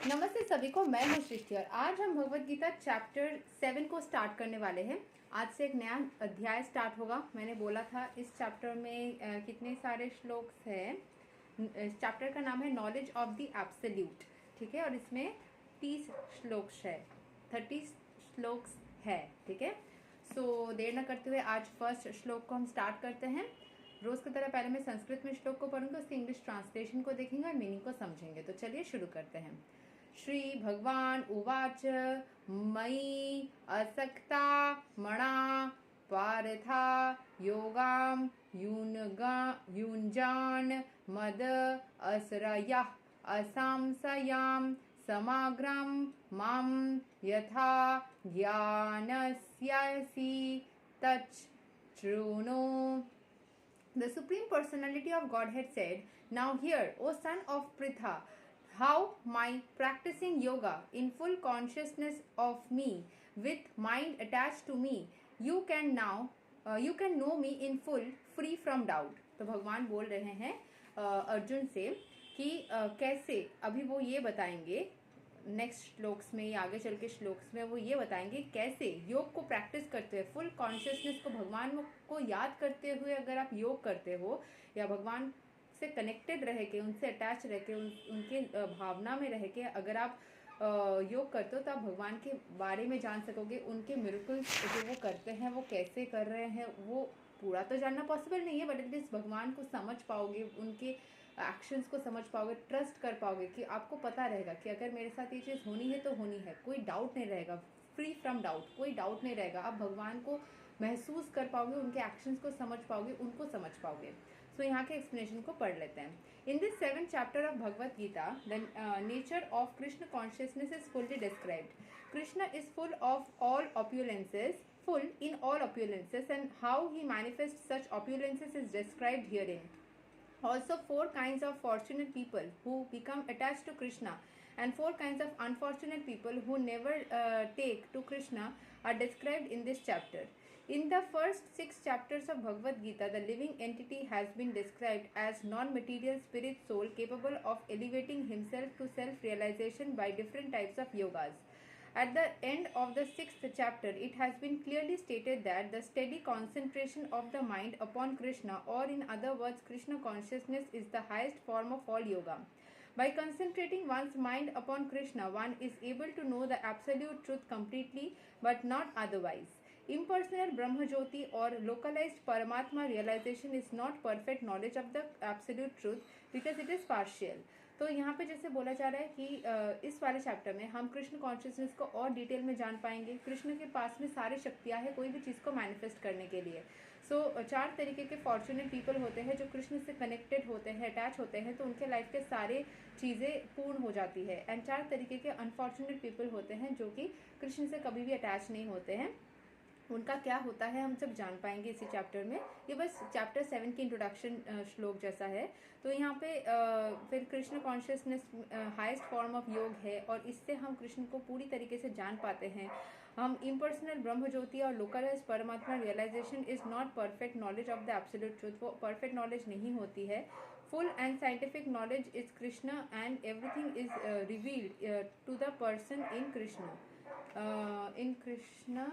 नमस्ते सभी को, मैं हूँ सृष्टि और आज हम भगवत गीता चैप्टर 7 को स्टार्ट करने वाले हैं। आज से एक नया अध्याय स्टार्ट होगा। मैंने बोला था इस चैप्टर में कितने सारे श्लोक्स हैं। इस चैप्टर का नाम है नॉलेज ऑफ द एब्सोल्यूट, ठीक है, और इसमें 30 श्लोक्स है, 30 श्लोक्स है, ठीक है। सो देर न करते हुए आज फर्स्ट श्लोक को हम स्टार्ट करते हैं। रोज की तरह पहले मैं संस्कृत में श्लोक को पढ़ूंगा, उसके इंग्लिश ट्रांसलेशन को देखेंगे और मीनिंग को समझेंगे। तो चलिए शुरू करते हैं। श्री भगवान उवाच मयि असक्ता मणा पार्था योगाम युञ्जान मद असरयः असंशयां समाग्रं मां यथा ज्ञानस्यसि तच्छृणु। The Supreme Personality of Godhead said, "Now hear, O son of Pritha, how my practicing yoga in full consciousness of me, with mind attached to me, you can know me in full, free from doubt." तो भगवान बोल रहे हैं अर्जुन से कि कैसे, अभी वो ये बताएंगे नेक्स्ट श्लोक्स में या आगे चल के श्लोक्स में वो ये बताएंगे कैसे योग को प्रैक्टिस करते हुए, फुल कॉन्शियसनेस को, भगवान को याद करते हुए अगर आप योग करते हो या भगवान से कनेक्टेड रह के, उनसे अटैच रह के, उनके भावना में रह के अगर आप योग करते हो तो आप भगवान के बारे में जान सकोगे। उनके मिरेकल्स जो वो करते हैं वो कैसे कर रहे हैं, वो पूरा तो जानना पॉसिबल नहीं है, बट एटलीस्ट भगवान को समझ पाओगे, उनके एक्शंस को समझ पाओगे, ट्रस्ट कर पाओगे कि आपको पता रहेगा कि अगर मेरे साथ ये चीज़ होनी है तो होनी है, कोई डाउट नहीं रहेगा, फ्री फ्रॉम डाउट, कोई डाउट नहीं रहेगा। आप भगवान को महसूस कर पाओगे, उनके एक्शंस को समझ पाओगे, उनको समझ पाओगे। सो यहाँ के एक्सप्लेनेशन को पढ़ लेते हैं। In this 7th chapter of Bhagavad Gita the nature of Krishna consciousness is fully described. Krishna is full of all opulences, full in all opulences, and how he manifests such opulences is described herein. Also, 4 kinds of fortunate people who become attached to Krishna and 4 kinds of unfortunate people who never take to Krishna are described in this chapter. In the first 6 chapters of Bhagavad Gita, the living entity has been described as non-material spirit soul capable of elevating himself to self-realization by different types of yogas. At the end of the 6th chapter, it has been clearly stated that the steady concentration of the mind upon Krishna, or in other words, Krishna consciousness, is the highest form of all yoga. By concentrating one's mind upon Krishna, one is able to know the absolute truth completely, but not otherwise. Impersonal Brahmajyoti or localized Paramatma realization is not perfect knowledge of the absolute truth because it is partial. तो यहाँ पे जैसे बोला जा रहा है कि इस वाले चैप्टर में हम कृष्ण कॉन्शियसनेस को और डिटेल में जान पाएंगे। कृष्ण के पास में सारी शक्तियाँ हैं कोई भी चीज़ को मैनिफेस्ट करने के लिए। सो 4 तरीके के फॉर्चुनेट पीपल होते हैं जो कृष्ण से कनेक्टेड होते हैं, अटैच होते हैं, तो उनके लाइफ के सारे चीज़ें पूर्ण हो जाती है। एंड 4 तरीके के अनफॉर्चुनेट पीपल होते हैं जो कि कृष्ण से कभी भी अटैच नहीं होते हैं। उनका क्या होता है हम सब जान पाएंगे इसी चैप्टर में। ये बस चैप्टर 7 की इंट्रोडक्शन श्लोक जैसा है। तो यहाँ पे फिर Krishna consciousness highest form of योग है और इससे हम कृष्ण को पूरी तरीके से जान पाते हैं। हम इम्पर्सनल ब्रह्म ज्योति और लोकलाइज परमात्मा realization is not perfect knowledge of the absolute truth, वो परफेक्ट नॉलेज नहीं होती है। Full and scientific knowledge is Krishna and everything is revealed to the person in Krishna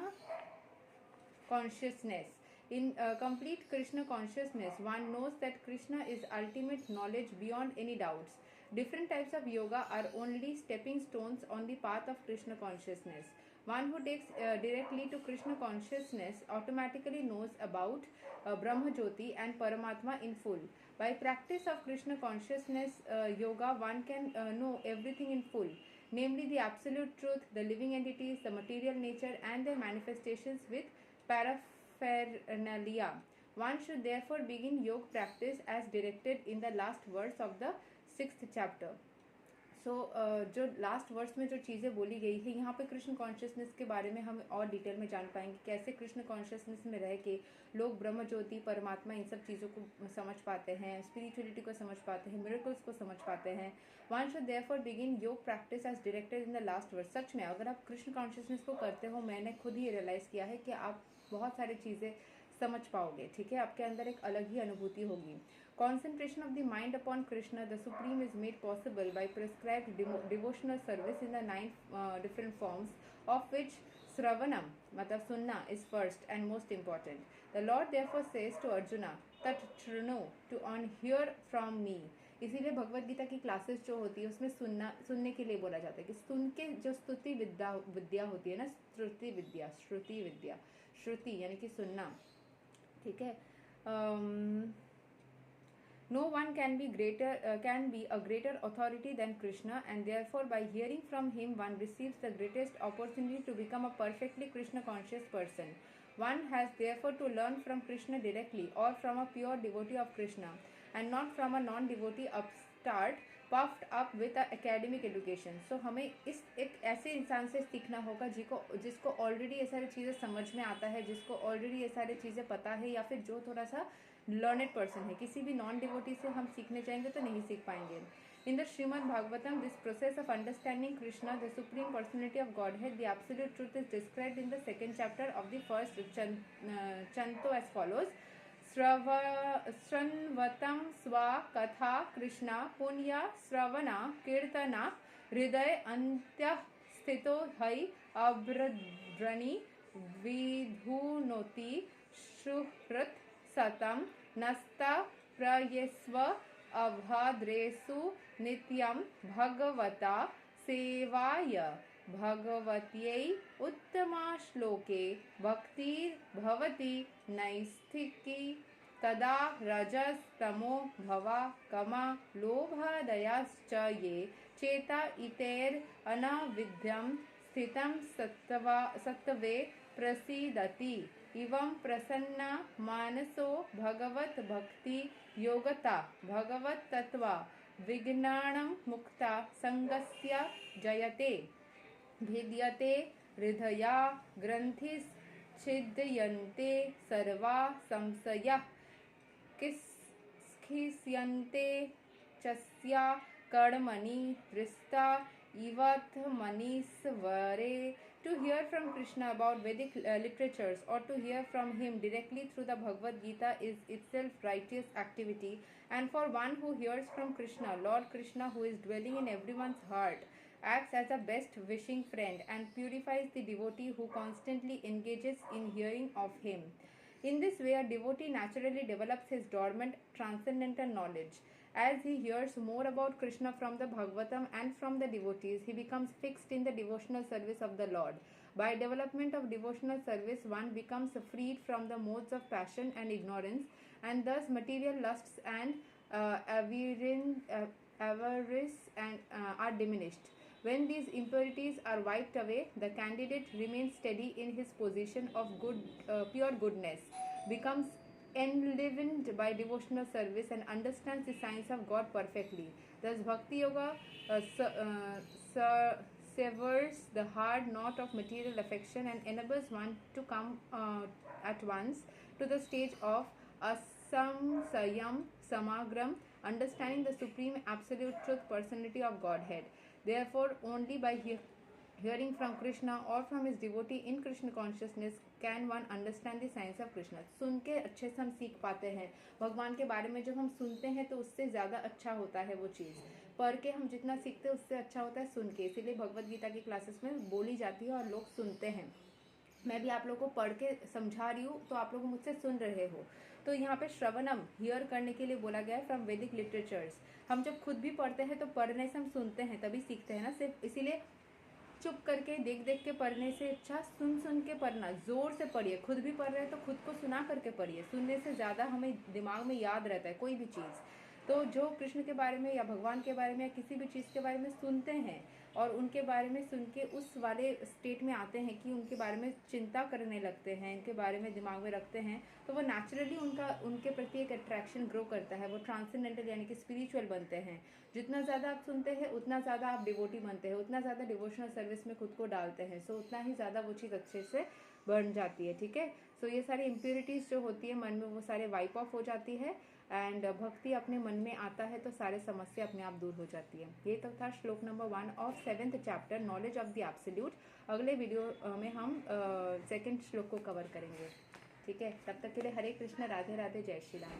consciousness. In complete Krishna consciousness, one knows that Krishna is ultimate knowledge beyond any doubts. Different types of yoga are only stepping stones on the path of Krishna consciousness. One who takes directly to Krishna consciousness automatically knows about Brahma Jyoti and Paramatma in full. By practice of Krishna consciousness yoga, one can know everything in full, namely the absolute truth, the living entities, the material nature, and their manifestations with paraphernalia. One should therefore begin yoga practice as directed in the last verse of the 6th chapter. सो जो last verse में जो चीज़ें बोली गई है, यहाँ पे Krishna consciousness के बारे में हम और डिटेल में जान पाएंगे कैसे कृष्ण कॉन्शियसनेस में रह के लोग ब्रह्म ज्योति, परमात्मा, इन सब चीज़ों को समझ पाते हैं, स्पिरिचुअलिटी को समझ पाते हैं, मिरेकल्स को समझ पाते हैं। One should therefore begin yoga practice as directed in the last verse. सच में अगर आप कृष्ण कॉन्शियसनेस को करते हो, मैंने खुद ही रियलाइज़ किया है कि आप बहुत सारी चीज़ें समझ पाओगे, ठीक है, आपके अंदर एक अलग ही अनुभूति होगी। Concentration of the mind upon Krishna, the Supreme, is made possible by prescribed devotional service in the 9 different forms, of which Sravanam, matlab sunna, is first and most important. The Lord therefore says to Arjuna, Tat Trunu, to hear from me. इसीलिए भगवत गीता की classes जो होती है उसमें सुनने के लिए बोला जाता है कि सुन के जो स्तुति विद्या होती है ना, श्रुति विद्या श्रुति यानी कि सुनना, ठीक है. No one can be a greater authority than Krishna, and therefore by hearing from him one receives the greatest opportunity to become a perfectly Krishna conscious person. One has therefore to learn from Krishna directly or from a pure devotee of Krishna, and not from a non-devotee upstart puffed up with a academic education. So हमें इस एक ऐसे इंसान से सीखना होगा जिसको already ये सारी चीज़ें समझ में आता है, जिसको ऑलरेडी ये सारी चीज़ें पता है, या फिर जो थोड़ा सा लर्नेड पर्सन है. किसी भी नॉन डिवोटी से हम सीखने जाएंगे तो नहीं सीख पाएंगे. In the Srimad Bhagavatam, this process of understanding Krishna, the Supreme Personality of Godhead, the Absolute Truth, is described in the 2nd chapter of the first Chanto as follows. Sranvatam sva katha Krishna punya sravana kirtana hriday antya sthito hai abhradrani vidhunoti shuhrat satam nasta prayesva अभाद्रेसु नित्यं भगवता सेवाय भगवत्यै उत्तमा श्लोके भक्तिर्भवति नैष्ठिकी तदा रजस्तमो भवा कमा लोभादयाश्च ये चेता इतैर् अनविद्यं स्थितं सत्त्वे प्रसीदति. इवं प्रसन्ना मानसो भगवत भक्ति योगता भगवत तत्वा विज्ञानं मुक्ता संगस्य जयते भिद्यते हृदया ग्रंथिश्छिद्यन्ते सर्वा संशयाः स्खिस्यन्ते चस्या कर्मणि हृष्टा इवथ मनीश्वरे. To hear from Krishna about Vedic literatures or to hear from him directly through the Bhagavad Gita is itself righteous activity, and for one who hears from Krishna, Lord Krishna, who is dwelling in everyone's heart, acts as a best wishing friend and purifies the devotee who constantly engages in hearing of him. In this way, a devotee naturally develops his dormant transcendental knowledge. As he hears more about Krishna from the Bhagavatam and from the devotees, he becomes fixed in the devotional service of the Lord. By development of devotional service, one becomes freed from the modes of passion and ignorance, and thus material lusts and avarice are diminished. When these impurities are wiped away, the candidate remains steady in his position of pure goodness, becomes enlivened by devotional service, and understands the science of God perfectly. Thus Bhakti Yoga severs the hard knot of material affection and enables one to come at once to the stage of asamsayam samagram, understanding the supreme absolute truth personality of Godhead. Therefore, only by hearing from Krishna or from his devotee in Krishna consciousness can one understand the science of Krishna. सुन के अच्छे से हम सीख पाते हैं भगवान के बारे में. जब हम सुनते हैं तो उससे ज़्यादा अच्छा होता है वो चीज़. पढ़ के हम जितना सीखते हैं उससे अच्छा होता है सुन के. इसीलिए भगवत गीता की क्लासेस में बोली जाती है और लोग सुनते हैं. मैं भी आप लोगों को पढ़ के समझा रही हूँ तो आप लोग मुझसे सुन रहे हो. तो यहाँ पे श्रवणम हियर करने के लिए बोला गया है फ्रॉम वैदिक लिटरेचर्स. हम जब खुद भी पढ़ते हैं तो पढ़ने से हम सुनते हैं तभी सीखते हैं ना. सिर्फ इसीलिए चुप करके देख देख के पढ़ने से अच्छा सुन के पढ़ना. ज़ोर से पढ़िए. खुद भी पढ़ रहे हैं तो खुद को सुना करके पढ़िए. सुनने से ज़्यादा हमें दिमाग में याद रहता है कोई भी चीज़. तो जो कृष्ण के बारे में या भगवान के बारे में या किसी भी चीज़ के बारे में सुनते हैं और उनके बारे में सुन के उस वाले स्टेट में आते हैं कि उनके बारे में चिंता करने लगते हैं, इनके बारे में दिमाग में रखते हैं, तो वो नेचुरली उनके प्रति एक अट्रैक्शन ग्रो करता है. वो ट्रांसेंडेंटल यानी कि स्पिरिचुअल बनते हैं. जितना ज़्यादा आप सुनते हैं उतना ज़्यादा आप डिवोटी बनते हैं, उतना ज़्यादा डिवोशनल सर्विस में खुद को डालते हैं. सो उतना ही ज़्यादा वो चीज़ अच्छे से बन जाती है. ठीक है. सो ये सारी इम्प्योरिटीज़ जो होती है मन में वो सारे वाइप ऑफ हो जाती है एंड भक्ति अपने मन में आता है तो सारे समस्या अपने आप दूर हो जाती है. ये तो था श्लोक number 1 of 7th chapter knowledge of the absolute. अगले वीडियो में हम 2nd श्लोक को कवर करेंगे. ठीक है. तब तक के लिए हरे कृष्ण, राधे राधे, जय श्री राम.